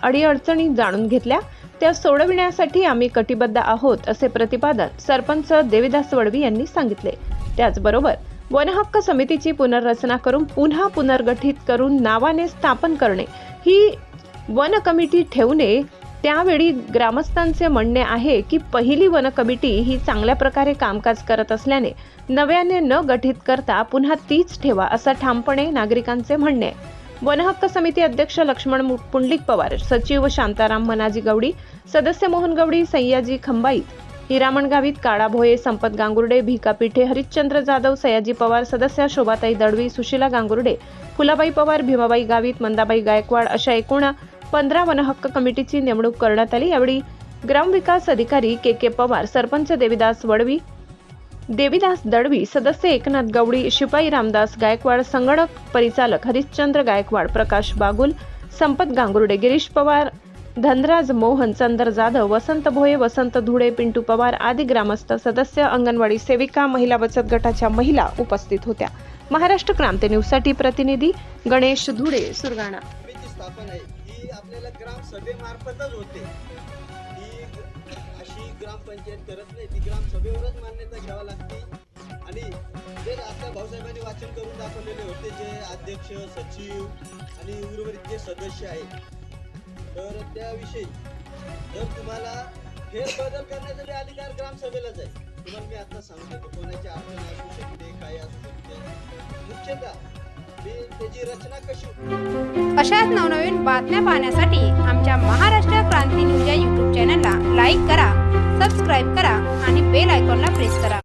अडीअडचणी जाणून घेतल्या, त्या सोडविण्यासाठी आम्ही कटिबद्ध आहोत असे प्रतिपादन सरपंच देविदास वडवी यांनी सांगितले। त्याचबरोबर वनहक्क समितीची पुनर्रचना करून पुन्हा पुनर्गठित करून नावाने स्थापन करणे, ही वन कमिटी ठेवणे। त्यावेळी ग्रामस्थांचे म्हणणे आहे की पहिली वन कमिटी ही चांगल्या प्रकारे कामकाज करत असल्याने नव्याने न गठीत करता पुन्हा तीच ठेवा असं ठामपणे नागरिकांचे म्हणणे आहे। वनहक्क समिती अध्यक्ष लक्ष्मण पुंडलिक पवार, सचिव शांताराम मनाजी गवडी, सदस्य मोहन गवडी, सय्याजी खंबाईत, हिरामण गावित, काळा भोये, संपत गांगुर्डे, भिका पिठे, हरिश्चंद्र जाधव, सयाजी पवार, सदस्य शोभाताई दळवी, सुशीला गांगुर्डे, फुलाबाई पवार, भीमाबाई गावित, मंदाबाई गायकवाड अशा एकूण 15 वनहक्क कमिटीची नेमणूक करण्यात आली। यावेळी ग्रामविकास अधिकारी के पवार, सरपंच देविदास दळवी, सदस्य एकनाथ गवडी, शिपाई रामदास गायकवाड, संगणक परिचालक हरिश्चंद्र गायकवाड, प्रकाश बागुल, संपत गांगुर्डे, गिरीश पवार, धनराज मोहन, चंदर जाधव, वसंत भोये, वसंत धुळे, पिंटू पवार आदी ग्रामस्थ, सदस्य, अंगणवाडी सेविका, महिला बचत गटाच्या महिला उपस्थित होत्या। महाराष्ट्र क्रांती न्यूज साठी प्रतिनिधी गणेश धुळे, सुरगाणा। आपल्याला ग्रामसभेमार्फतच होते। ही अशी ग्रामपंचायत करत नाही, ती ग्रामसभेवरच मान्यता घ्यावी लागते। आणि जे आपल्या भाऊसाहेबांनी वाचन करून दाखवलेले होते, जे अध्यक्ष, सचिव आणि उर्वरित जे सदस्य आहेत, तर त्याविषयी जर तुम्हाला फेरबदल करण्याचा अधिकार ग्रामसभेलाच आहे। तुम्हाला मी आता सांगतो, कोणाची अडचण असू शकते, काय असू शकते, मुख्यतः त्याची रचना कशी। अशाच नवनवीन बातम्या पाहण्यासाठी आमच्या महाराष्ट्र क्रांती न्यूज या YouTube चॅनलला लाईक करा, सबस्क्राईब करा आणि बेल आयकॉनला प्रेस करा।